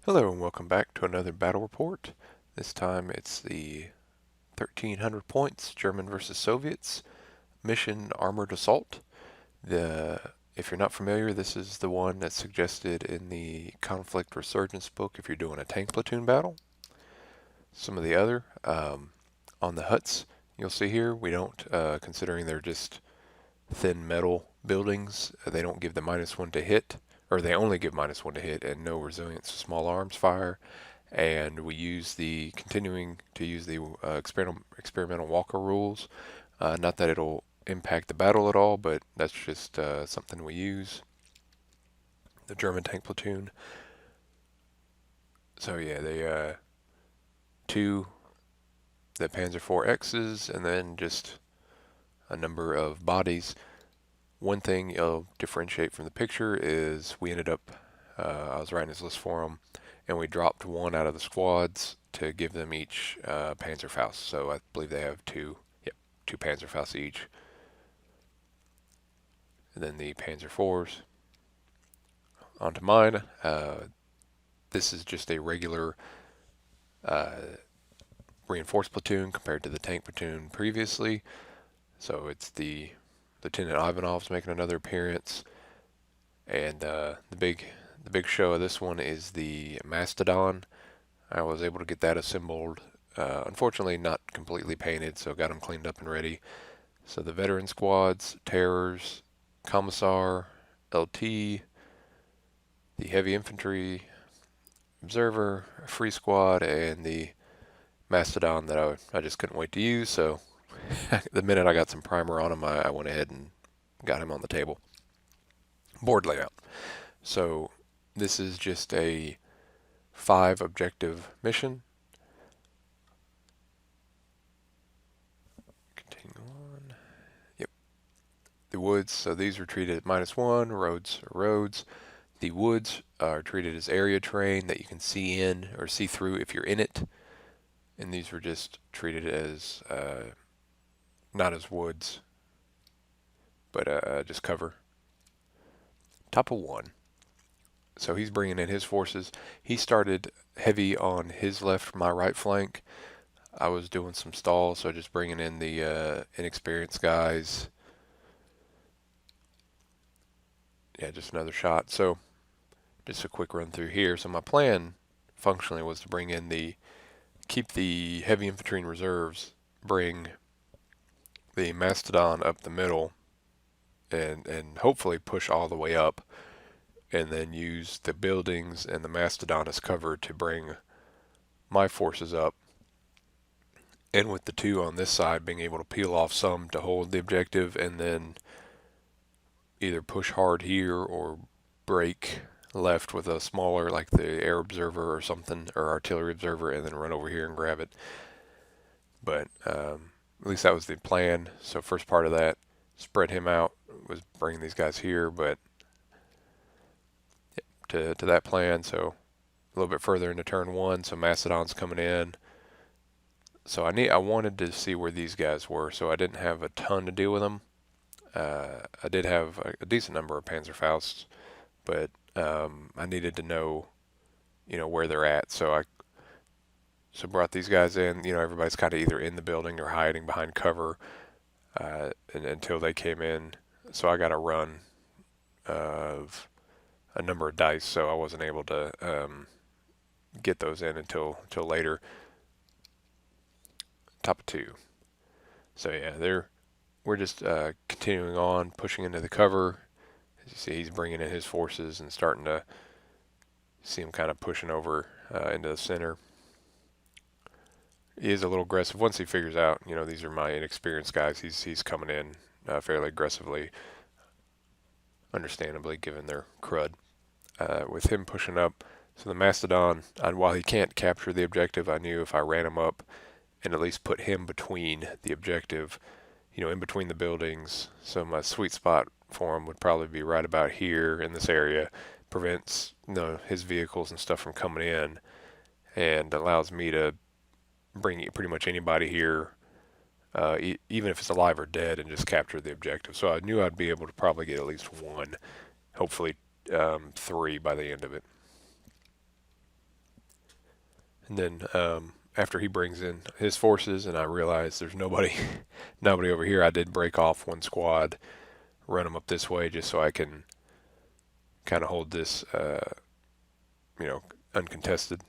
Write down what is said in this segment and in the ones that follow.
Hello and welcome back to another battle report. This time it's the 1300 points, German versus Soviets, mission Armored Assault. If you're not familiar, this is the one that's suggested in the Conflict Resurgence book if you're doing a tank platoon battle. Some of the other, on the huts you'll see here, we don't, considering they're just thin metal buildings, they don't give the -1 to hit, or they only give -1 to hit and no resilience to small arms fire. And we use the continuing to use the experimental Walker rules. Not that it'll impact the battle at all, but that's just something we use. The German tank platoon. So yeah, they two the Panzer IV X's, and then just a number of bodies. One thing you'll differentiate from the picture is we ended up. I was writing his list for them, and we dropped one out of the squads to give them each Panzerfaust. So I believe they have two. Yep, two Panzerfausts each. And then the Panzer IVs. Onto mine. This is just a regular reinforced platoon compared to the tank platoon previously. So it's the Lieutenant Ivanov's making another appearance, and the big show of this one is the Mastodon. I was able to get that assembled. Unfortunately, not completely painted, so got them cleaned up and ready. So the veteran squads, Terrors, Commissar, LT, the heavy infantry, Observer, Free Squad, and the Mastodon that I just couldn't wait to use. So the minute I got some primer on him, I went ahead and got him on the table. Board layout. So this is just a 5 objective mission. Continue on. Yep. The woods, so these were treated at -1. Roads are roads. The woods are treated as area terrain that you can see in or see through if you're in it. And these were just treated as not as woods, but just cover. Top of 1. So he's bringing in his forces. He started heavy on his left, my right flank. I was doing some stalls, so just bringing in the inexperienced guys. Yeah, just another shot. So just a quick run through here. So my plan functionally was to bring in keep the heavy infantry in reserves, bring the Mastodon up the middle, and hopefully push all the way up, and then use the buildings and the Mastodon as cover to bring my forces up. And with the two on this side being able to peel off some to hold the objective, and then either push hard here or break left with a smaller, like the air observer or something, or artillery observer, and then run over here and grab it. But at least that was the plan. So first part of that, spread him out, was bringing these guys here, but to that plan. So a little bit further into turn 1, so Mastodon's coming in. So I wanted to see where these guys were, so I didn't have a ton to deal with them. I did have a decent number of Panzerfausts, but I needed to know, where they're at. So I brought these guys in. Everybody's kind of either in the building or hiding behind cover, and until they came in. So I got a run of a number of dice, so I wasn't able to get those in until later. Top of 2. So yeah, we're just continuing on, pushing into the cover. As you see, he's bringing in his forces and starting to see him kind of pushing over into the center. He is a little aggressive. Once he figures out, these are my inexperienced guys, he's coming in fairly aggressively, understandably, given their crud. With him pushing up, so the Mastodon, while he can't capture the objective, I knew if I ran him up and at least put him between the objective, in between the buildings. So my sweet spot for him would probably be right about here in this area. Prevents his vehicles and stuff from coming in, and allows me to bring pretty much anybody here, even if it's alive or dead, and just capture the objective. So I knew I'd be able to probably get at least one, hopefully 3 by the end of it. And then after he brings in his forces, and I realize there's nobody, nobody over here, I did break off one squad, run them up this way just so I can kind of hold this, you know, uncontested.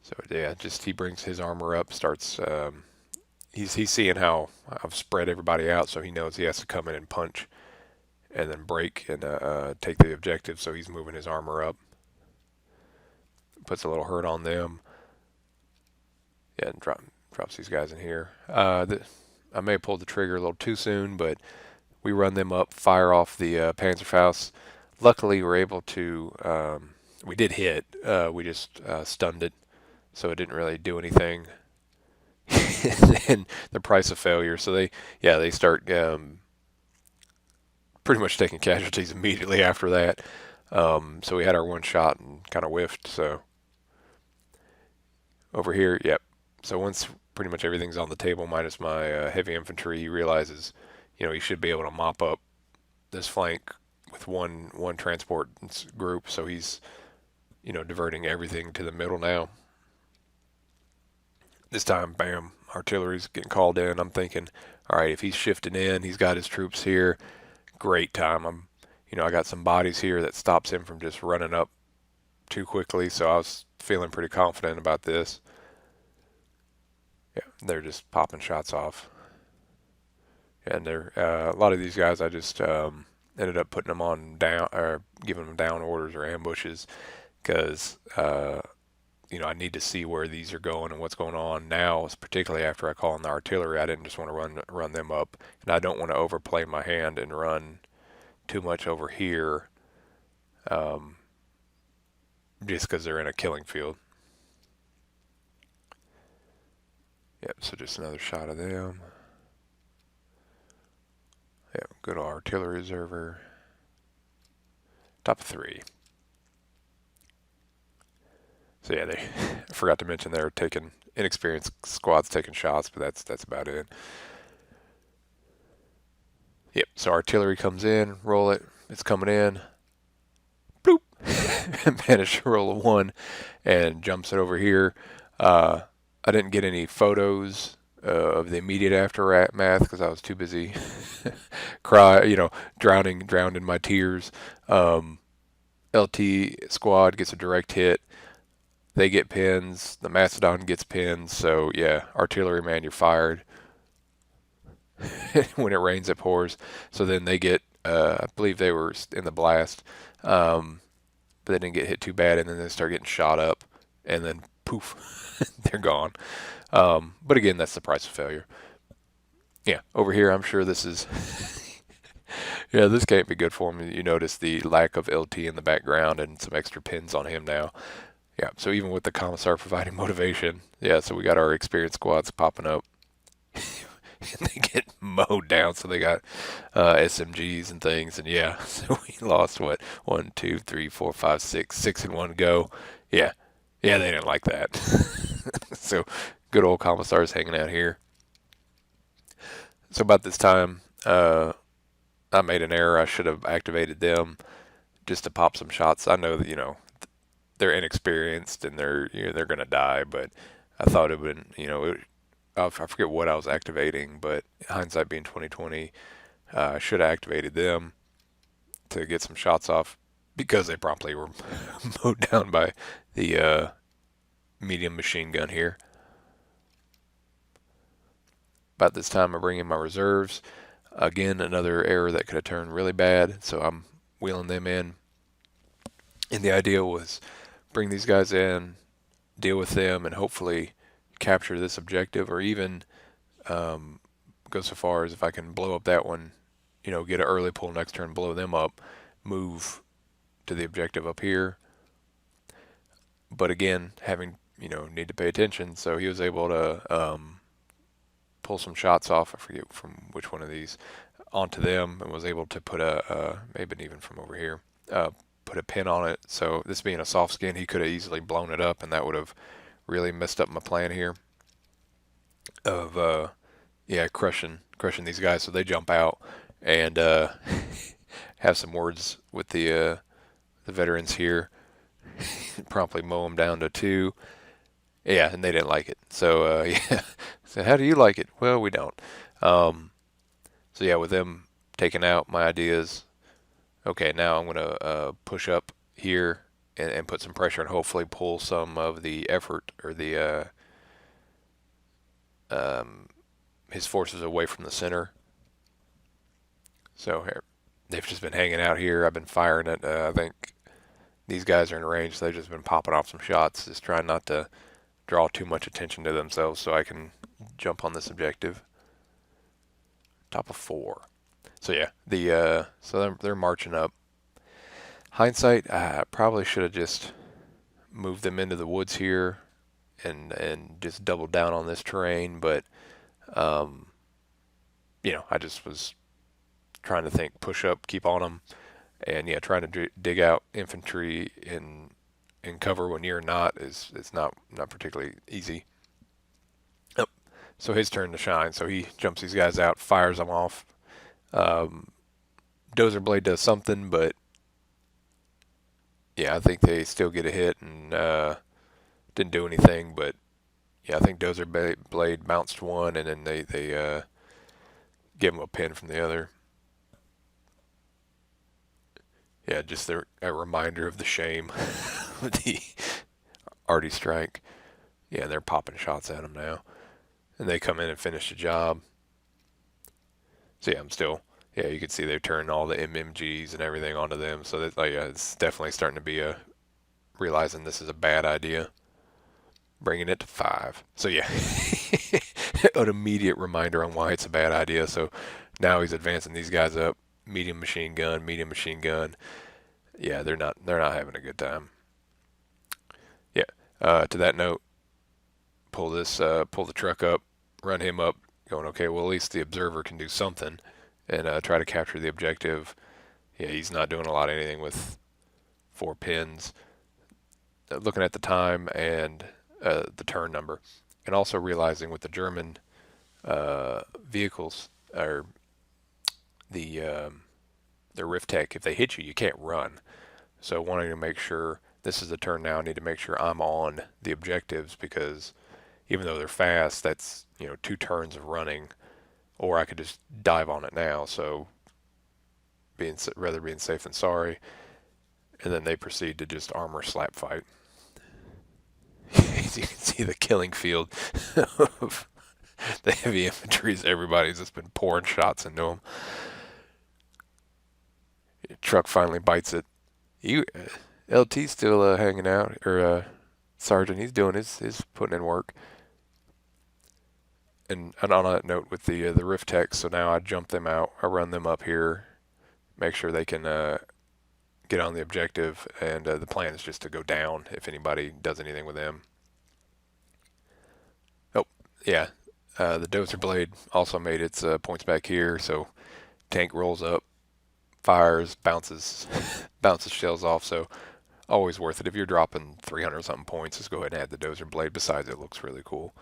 So yeah, just he brings his armor up, starts. He's seeing how I've spread everybody out, so he knows he has to come in and punch, and then break and take the objective. So he's moving his armor up, puts a little hurt on them. Yeah, and drops these guys in here. I may have pulled the trigger a little too soon, but we run them up, fire off the Panzerfaust. Luckily, we're able to. We did hit. We just stunned it, so it didn't really do anything. And the price of failure. So they start pretty much taking casualties immediately after that. So we had our one shot and kind of whiffed. So over here, yep. So once pretty much everything's on the table minus my heavy infantry, he realizes, he should be able to mop up this flank with one transport group. So he's, diverting everything to the middle now. This time, bam, artillery's getting called in. I'm thinking, all right, if he's shifting in, he's got his troops here. Great time. I got some bodies here that stops him from just running up too quickly. So I was feeling pretty confident about this. Yeah, they're just popping shots off. And they're a lot of these guys, I just ended up putting them on down or giving them down orders or ambushes because I need to see where these are going and what's going on now, particularly after I call in the artillery. I didn't just want to run them up, and I don't want to overplay my hand and run too much over here just because they're in a killing field. Yep, so just another shot of them. Yep, good artillery observer. Top 3. So yeah, I forgot to mention they were taking inexperienced squads taking shots, but that's about it. Yep. So artillery comes in, roll it. It's coming in. Bloop. Managed to roll a 1 and jumps it over here. I didn't get any photos of the immediate aftermath because I was too busy drowned in my tears. LT squad gets a direct hit. They get pins. The Macedon gets pins. So, yeah, artillery man, you're fired. When it rains, it pours. So then they get, I believe they were in the blast, but they didn't get hit too bad. And then they start getting shot up. And then, poof, they're gone. But again, that's the price of failure. Yeah, over here, I'm sure this is... Yeah, this can't be good for him. You notice the lack of LT in the background and some extra pins on him now. Yeah, so even with the commissar providing motivation, yeah, so we got our experienced squads popping up. And they get mowed down, so they got SMGs and things, and yeah, so we lost, 1, 2, 3, 4, 5, 6 in one go. Yeah, they didn't like that. So good old commissars hanging out here. So about this time, I made an error. I should have activated them just to pop some shots. I know that, they're inexperienced and they're going to die, but I thought it would, I forget what I was activating, but hindsight being 2020, I should have activated them to get some shots off because they promptly were mowed down by the medium machine gun here. About this time, I bring in my reserves. Again, another error that could have turned really bad, so I'm wheeling them in. And the idea was bring these guys in, deal with them, and hopefully capture this objective, or even go so far as if I can blow up that one, get an early pull next turn, blow them up, move to the objective up here. But again, having, need to pay attention, so he was able to pull some shots off, I forget from which one of these, onto them, and was able to put maybe even from over here, put a pin on it. So this being a soft skin, he could have easily blown it up, and that would have really messed up my plan here of crushing these guys. So they jump out and have some words with the veterans here. promptly mow them down to two. Yeah, and they didn't like it. So yeah. So how do you like it? Well, we don't. Um, so yeah, with them taking out my ideas, okay, now I'm gonna push up here and put some pressure and hopefully pull some of the effort or the um, his forces away from the center. So here, they've just been hanging out here. I've been firing it. I think these guys are in range, so they've just been popping off some shots, just trying not to draw too much attention to themselves so I can jump on this objective. Top of four. So yeah, so they're marching up. Hindsight, I probably should have just moved them into the woods here and just doubled down on this terrain, but um, I just was trying to think, push up, keep on them, and yeah, trying to dig out infantry in cover when you're not is not particularly easy. Yep. So his turn to shine. So he jumps these guys out, fires them off. Um, Dozer Blade does something, but yeah, I think they still get a hit and didn't do anything. But yeah, I think Dozer Blade bounced one, and then they give him a pin from the other. Yeah, just a reminder of the shame of the arty strike. Yeah, they're popping shots at him now, and they come in and finish the job. So yeah, I'm still. Yeah, you can see they're turning all the MMGs and everything onto them. So that, like, yeah, it's definitely starting to be realizing this is a bad idea. Bringing it to 5. So yeah, an immediate reminder on why it's a bad idea. So now he's advancing these guys up. Medium machine gun, medium machine gun. Yeah, they're not having a good time. Yeah. To that note, pull the truck up, run him up. Going, okay, well, at least the observer can do something and try to capture the objective. Yeah, he's not doing a lot of anything with 4 pins. Looking at the time and the turn number, and also realizing with the German vehicles or the Rift Tech, if they hit you, you can't run. So wanting to make sure this is the turn now, I need to make sure I'm on the objectives because even though they're fast, that's 2 turns of running, or I could just dive on it now. So rather being safe than sorry, and then they proceed to just armor slap fight. As you can see, the killing field of the heavy infantry is everybody's just been pouring shots into them. Truck finally bites it. LT's still hanging out, or Sergeant, he's doing his putting in work. And on that note with the Rift Tech, so now I jump them out, I run them up here, make sure they can get on the objective, and the plan is just to go down if anybody does anything with them. Oh, yeah, the Dozer Blade also made its points back here, so tank rolls up, fires, bounces, bounces shells off, so always worth it. If you're dropping 300 something points, just go ahead and add the Dozer Blade. Besides, it looks really cool.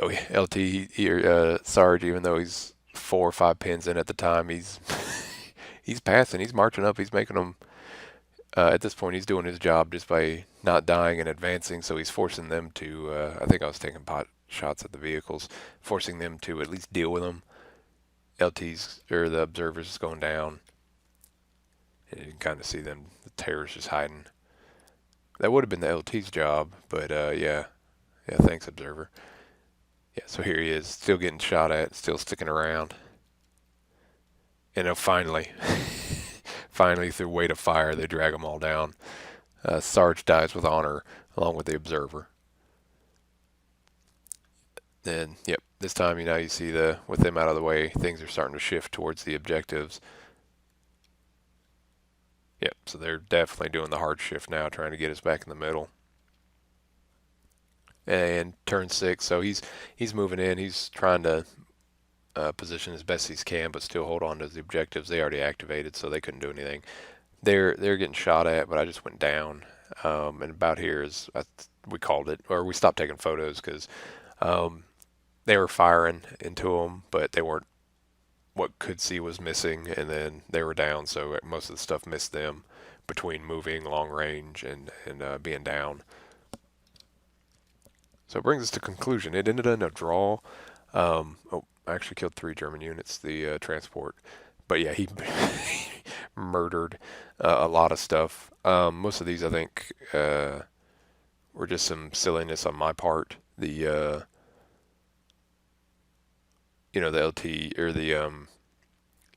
Oh yeah, LT here, Sarge, even though he's 4 or 5 pins in at the time, he's he's passing, he's marching up, he's making them. At this point, he's doing his job just by not dying and advancing. So he's forcing them to. I think I was taking pot shots at the vehicles, forcing them to at least deal with them. LT's or the observers is going down. And you can kind of see them, the terrorists just hiding. That would have been the LT's job, but yeah, thanks, observer. Yeah, so here he is, still getting shot at, still sticking around. And finally, finally through weight of fire, they drag them all down. Sarge dies with honor, along with the observer. And yep, this time you see with them out of the way, things are starting to shift towards the objectives. Yep, so they're definitely doing the hard shift now, trying to get us back in the middle. And turn 6, so he's moving in. He's trying to position as best he can, but still hold on to the objectives. They already activated, so they couldn't do anything. They're getting shot at, but I just went down. And about here is we called it, or we stopped taking photos because they were firing into them, but they weren't what could see was missing, and then they were down, so most of the stuff missed them between moving, long range, and being down. So it brings us to conclusion. It ended in a draw. Oh, I actually killed 3 German units, the transport. But yeah, he murdered a lot of stuff. Most of these, I think, were just some silliness on my part. The LT or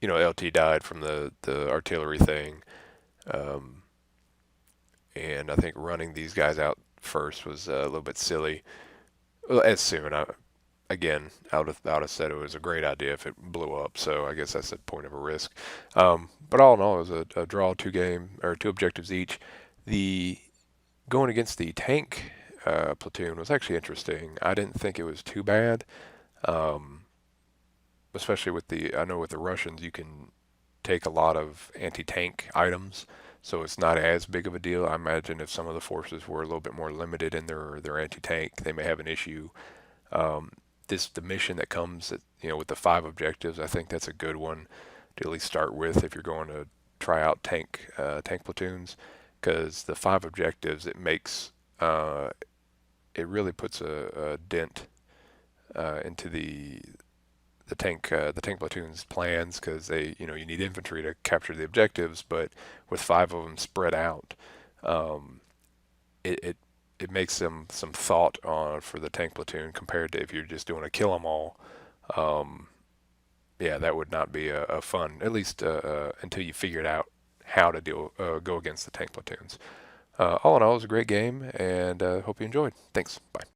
LT died from the artillery thing, um, and I think running these guys out first was a little bit silly. Well, as soon, again, I would have said it was a great idea if it blew up. So I guess that's the point of a risk. But all in all, it was a draw, 2 game or 2 objectives each. The going against the tank platoon was actually interesting. I didn't think it was too bad, um, especially I know with the Russians you can take a lot of anti-tank items, so it's not as big of a deal. I imagine if some of the forces were a little bit more limited in their anti-tank, they may have an issue. Um, the mission that comes with the 5 objectives, I think that's a good one to at least start with if you're going to try out tank platoons, because the 5 objectives it really puts a dent into the tank platoon's plans, because you need infantry to capture the objectives, but with 5 of them spread out, um, it makes them some thought on for the tank platoon compared to if you're just doing a kill 'em all. Um, yeah, that would not be a fun, at least until you figured out how to go against the tank platoons. All in all, it was a great game, and hope you enjoyed. Thanks. Bye.